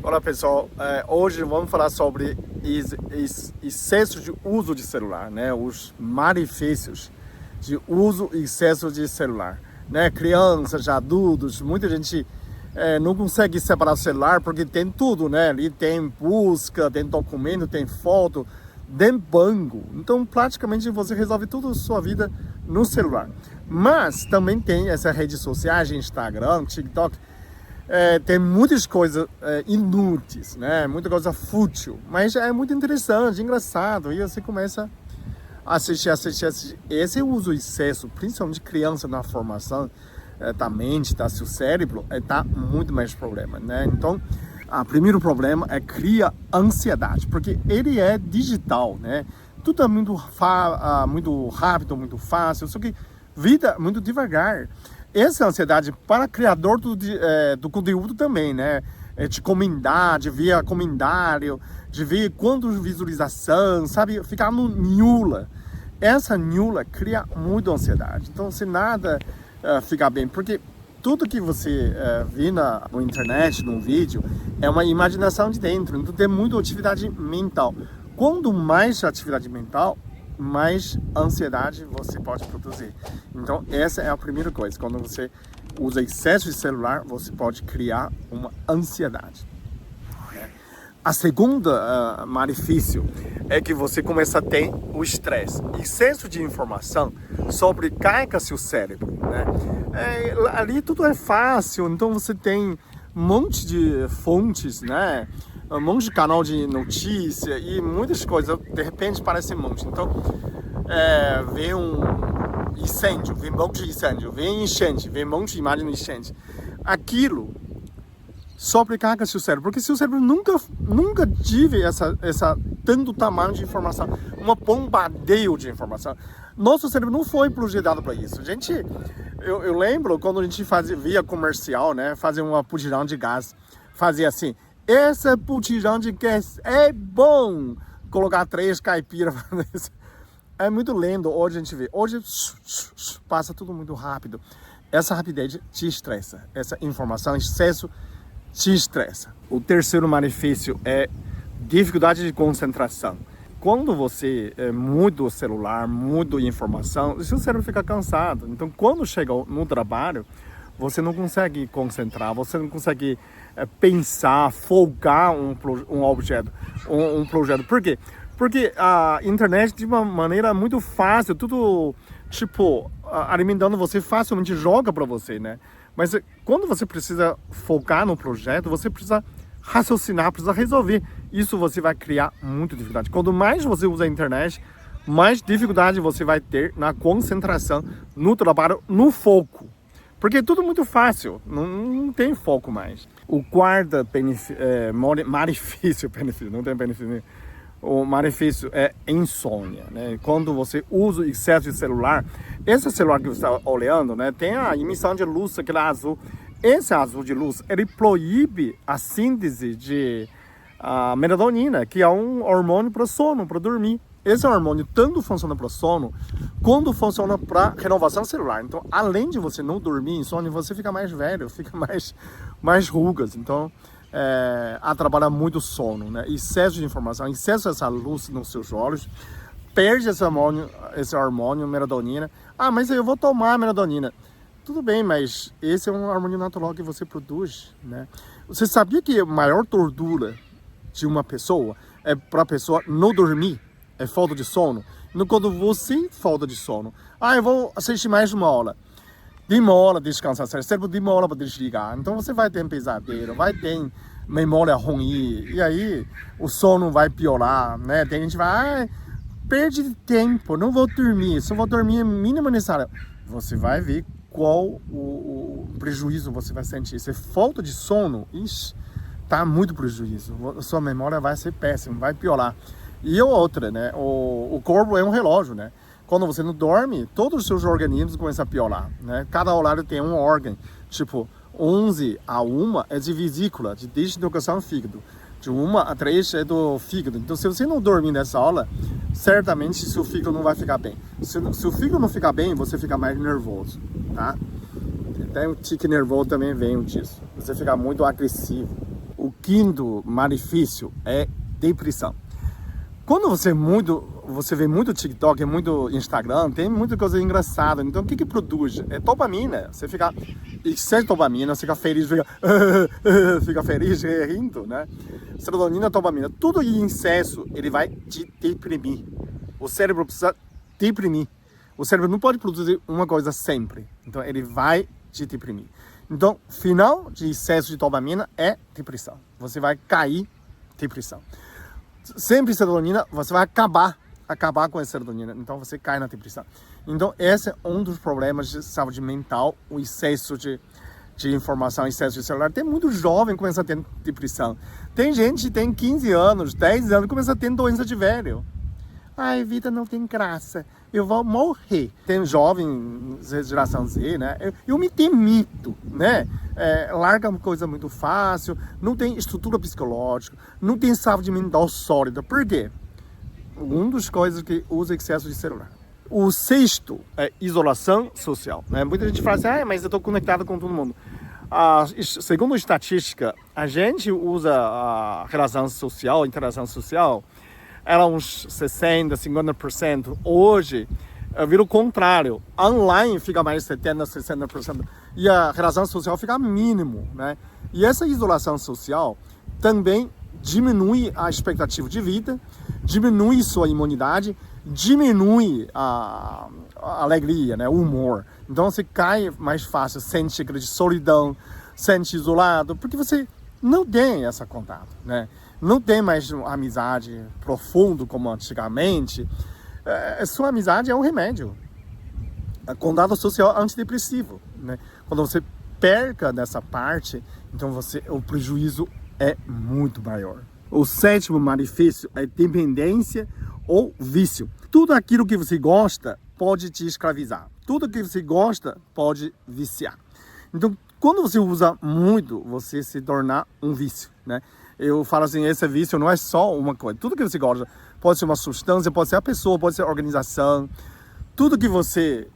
Olá pessoal, hoje vamos falar sobre excesso de uso de celular, né? Os malefícios de uso e excesso de celular, né? Crianças, adultos, muita gente não consegue separar o celular porque tem tudo, né? Ali tem busca, tem documento, tem foto, tem banco. Então praticamente você resolve tudo a sua vida no celular. Mas também tem essas redes sociais, Instagram, TikTok. Tem muitas coisas inúteis, né? Muita coisa fútil, mas é muito interessante, engraçado, e você começa a assistir. Esse uso excesso, principalmente de criança na formação da mente, do seu cérebro, dá muito mais problema, né? Então, o primeiro problema é cria ansiedade, porque ele é digital, né? Tudo é muito rápido, muito fácil, só que vida muito devagar. Essa ansiedade para o criador do conteúdo também, né? De comentar, de ver comentário, de ver quantas visualizações, sabe? Ficar no nhula. Essa nhula cria muita ansiedade. Então, se nada ficar bem, porque tudo que você vê na internet, no vídeo, é uma imaginação de dentro. Então, tem muita atividade mental. Quanto mais atividade mental, mais ansiedade você pode produzir. Então, essa é a primeira coisa. Quando você usa excesso de celular, você pode criar uma ansiedade. A segunda malefício é que você começa a ter o estresse. Excesso de informação sobrecarrega seu cérebro, né? Ali tudo é fácil, então você tem um monte de fontes, né? Um monte de canal de notícia e muitas coisas, de repente parece um monte. Então, vem um incêndio, vem um monte de incêndio, vem enchente, vem um monte de imagem de enchente. Aquilo sobrecarga seu cérebro, porque seu cérebro nunca tive essa tanto tamanho de informação, um bombardeio de informação. Nosso cérebro não foi projetado para isso. Eu lembro quando a gente via comercial, né, fazia uma botijão de gás, fazia assim: essa botijão de gás é bom. Colocar 3 caipiras. É muito lindo. Hoje a gente vê. Hoje passa tudo muito rápido. Essa rapidez te estressa. Essa informação, excesso, te estressa. O terceiro malefício é dificuldade de concentração. Quando você muda o celular, muda a informação, o seu cérebro fica cansado. Então, quando chega no trabalho, você não consegue concentrar, você não consegue pensar, focar um objeto, um projeto. Por quê? Porque a internet, de uma maneira muito fácil, tudo, alimentando você, facilmente joga para você, né? Mas quando você precisa focar no projeto, você precisa raciocinar, precisa resolver. Isso você vai criar muita dificuldade. Quanto mais você usa a internet, mais dificuldade você vai ter na concentração, no trabalho, no foco. Porque é tudo muito fácil, não tem foco mais. O quarto malefício, não tem benefício. O malefício é insônia, né? Quando você usa excesso de celular, esse celular que você está olhando, né, tem a emissão de luz, aquele azul. Esse azul de luz, ele proíbe a síntese de melatonina, que é um hormônio para sono, para dormir. Esse hormônio tanto funciona para sono, quanto funciona para renovação celular. Então, além de você não dormir em sono, você fica mais velho, fica mais rugas. Então, atrapalha muito o sono, né? Excesso de informação, excesso dessa luz nos seus olhos, perde esse hormônio, melatonina. Mas eu vou tomar melatonina. Tudo bem, mas esse é um hormônio natural que você produz, né? Você sabia que a maior tortura de uma pessoa é para a pessoa não dormir? É falta de sono. Então, quando você falta de sono, eu vou assistir mais uma aula. Demora a descansar, o cérebro demora para desligar. Então você vai ter um pesadelo, vai ter memória ruim, e aí o sono vai piorar, né? Tem gente que vai, perde tempo, não vou dormir, só vou dormir mínimo necessário. Você vai ver qual o prejuízo você vai sentir. Se falta de sono, tá muito prejuízo. A sua memória vai ser péssima, vai piorar. E outra, né? O corpo é um relógio, né? Quando você não dorme, todos os seus organismos começam a piorar, né? Cada horário tem um órgão. 11 a 1 é de vesícula, de deslocação do fígado. De 1 a 3 é do fígado. Então, se você não dormir nessa aula, certamente seu fígado não vai ficar bem. Se o fígado não ficar bem, você fica mais nervoso, tá? Até o tique nervoso também vem disso. Você fica muito agressivo. o quinto malefício é depressão. Quando você vê muito TikTok, muito Instagram, tem muita coisa engraçada. Então, o que produz? É dopamina. Você fica excesso de dopamina, você fica feliz, fica feliz rindo, né? Serotonina, dopamina, tudo em excesso, ele vai te deprimir. O cérebro precisa deprimir. O cérebro não pode produzir uma coisa sempre. Então, ele vai te deprimir. Então, final de excesso de dopamina é depressão. Você vai cair em depressão. Sempre serotonina, você vai acabar com a serotonina. Então, você cai na depressão. Então, esse é um dos problemas de saúde mental, o excesso de informação, excesso de celular. Tem muito jovem que começa a ter depressão. Tem gente que tem 15 anos, 10 anos, que começa a ter doença de velho. Ai, vida não tem graça, eu vou morrer. Tem jovem, geração Z, né? Eu me demito, né? Larga uma coisa muito fácil, não tem estrutura psicológica, não tem saúde mental sólida. Por quê? Uma das coisas que usa excesso de celular. O sexto é isolação social, né? Muita gente fala assim, mas eu estou conectado com todo mundo. Segundo a estatística, a gente usa a relação social, a interação social, era uns 60%, 50%. Hoje, vira o contrário. Online fica mais 70%, 60%. E a relação social fica mínimo, né? E essa isolação social também diminui a expectativa de vida, diminui sua imunidade, diminui a alegria, né? O humor. Então você cai mais fácil, sente aquela de solidão, sente isolado, porque você não tem esse contato, né? Não tem mais amizade profundo como antigamente. Sua amizade é um remédio. Contato social antidepressivo, né? Quando você perca dessa parte, então o prejuízo é muito maior. O sétimo malefício é dependência ou vício. Tudo aquilo que você gosta pode te escravizar. Tudo que você gosta pode viciar. Então, quando você usa muito, você se torna um vício, né? Eu falo assim, esse vício não é só uma coisa. Tudo que você gosta pode ser uma substância, pode ser a pessoa, pode ser a organização. Tudo que você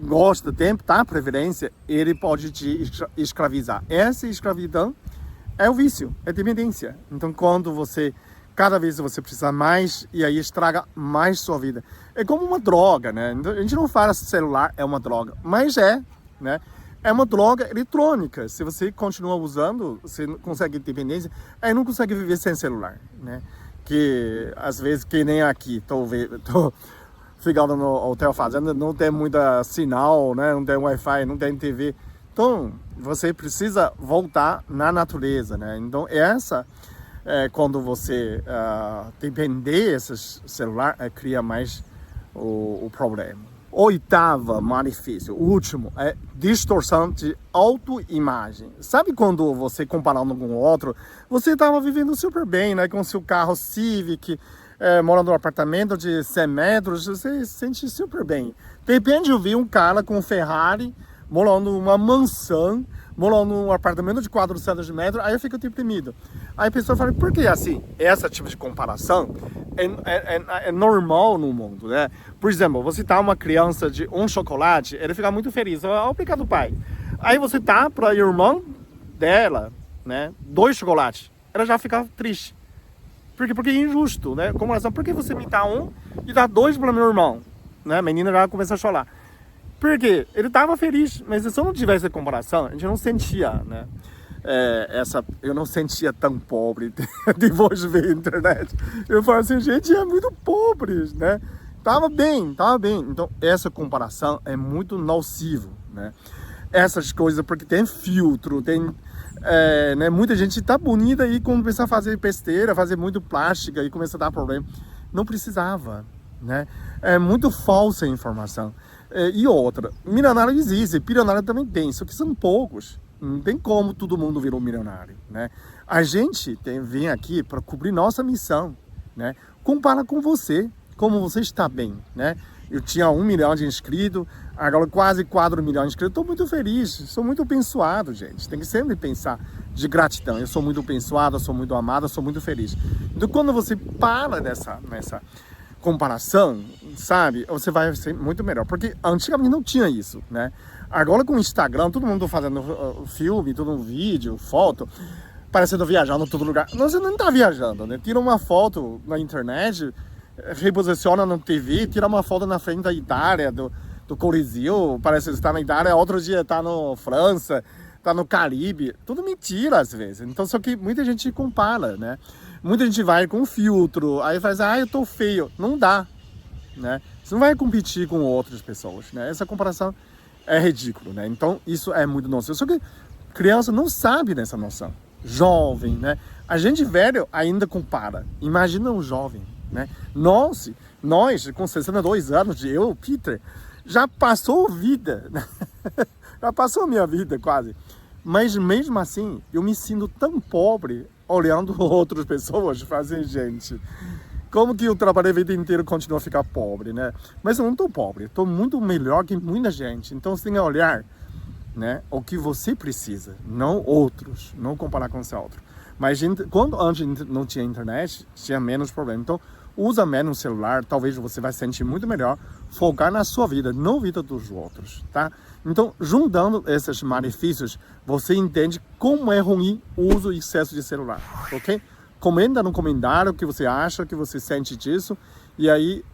gosta, tem, tá? Preferência, ele pode te escravizar. Essa escravidão é o vício, é dependência. Então, quando cada vez você precisa mais, e aí estraga mais sua vida. É como uma droga, né? A gente não fala se celular é uma droga, mas né? É uma droga eletrônica. Se você continua usando, você não consegue dependência, aí não consegue viver sem celular, né? Que às vezes, que nem aqui, tô ficando no hotel fazenda, não tem muita sinal, né? Não tem Wi-Fi, não tem TV. Então, você precisa voltar na natureza, né? Então, quando você depender desses celular, cria mais o problema. Oitava malefício, o último, é distorção de autoimagem. Sabe quando você comparando com o outro, você estava vivendo super bem, né? Com seu carro Civic, morando num apartamento de 100 metros, você se sente super bem. De repente eu vi um cara com um Ferrari, morando numa mansão, morando num apartamento de 400 metros, aí eu fico deprimido. Aí a pessoa fala, por que assim? Esse tipo de comparação é normal no mundo, né? Por exemplo, você dá uma criança de um chocolate, ele fica muito feliz, obrigado pai. Aí você dá para o irmão dela, né, 2 chocolates, ela já fica triste. Porque é injusto, né? Como razão, por que você me dá um e dá 2 para meu irmão? Né? A menina já começa a chorar. Porque ele estava feliz, mas se eu não tivesse comparação, a gente não sentia, né? Eu não sentia tão pobre depois de ver a internet. Eu falo assim, gente, é muito pobre, né? Tava bem. Então, essa comparação é muito nocivo, né? Essas coisas, porque tem filtro, tem... né? Muita gente tá bonita e quando começa a fazer besteira, fazer muito plástica e começa a dar problema. Não precisava, né? É muito falsa a informação. E outra, milionário existe, bilionário também tem, só que são poucos. Não tem como todo mundo virar um milionário, né? A gente vem aqui para cobrir nossa missão, né? Compara com você, como você está bem, né? Eu tinha 1 milhão de inscritos, agora quase 4 milhões de inscritos. Estou muito feliz, sou muito abençoado, gente. Tem que sempre pensar de gratidão. Eu sou muito abençoado, sou muito amado, sou muito feliz. Então, quando você para nessa comparação, sabe, você vai ser muito melhor, porque antigamente não tinha isso, né? Agora com o Instagram, todo mundo fazendo filme, todo vídeo, foto, parecendo viajando em todo lugar. Não, você não está viajando, né? Tira uma foto na internet, reposiciona no TV, tira uma foto na frente da Itália, do Coliseu, parece que está na Itália, outro dia está na França, está no Caribe. Tudo mentira às vezes. Então, só que muita gente compara, né? Muita gente vai com filtro, aí faz, eu tô feio. Não dá, né? Você não vai competir com outras pessoas, né? Essa comparação é ridícula, né? Então, isso é muito nocivo. Só que criança não sabe dessa noção. Jovem, né? A gente velho ainda compara. Imagina um jovem, né? Nós com 62 anos, eu, Peter, já passou vida, né? Já passou a minha vida quase. Mas mesmo assim, eu me sinto tão pobre olhando outras pessoas fazem gente. Como que eu trabalhei a vida inteira e continuo a ficar pobre, né? Mas eu não estou pobre, estou muito melhor que muita gente. Então você tem que olhar, né, o que você precisa, não outros, não comparar com esse outro. Mas quando antes não tinha internet, tinha menos problema. Então usa menos celular, talvez você vai sentir muito melhor, focar na sua vida, não na vida dos outros, tá? Então, juntando esses malefícios, você entende como é ruim o uso e excesso de celular, ok? Comenta no comentário o que você acha, o que você sente disso, e aí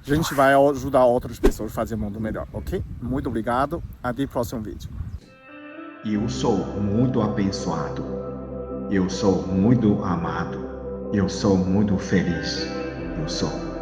a gente vai ajudar outras pessoas a fazer o mundo melhor, ok? Muito obrigado, até o próximo vídeo. Eu sou muito abençoado, eu sou muito amado, eu sou muito feliz, eu sou.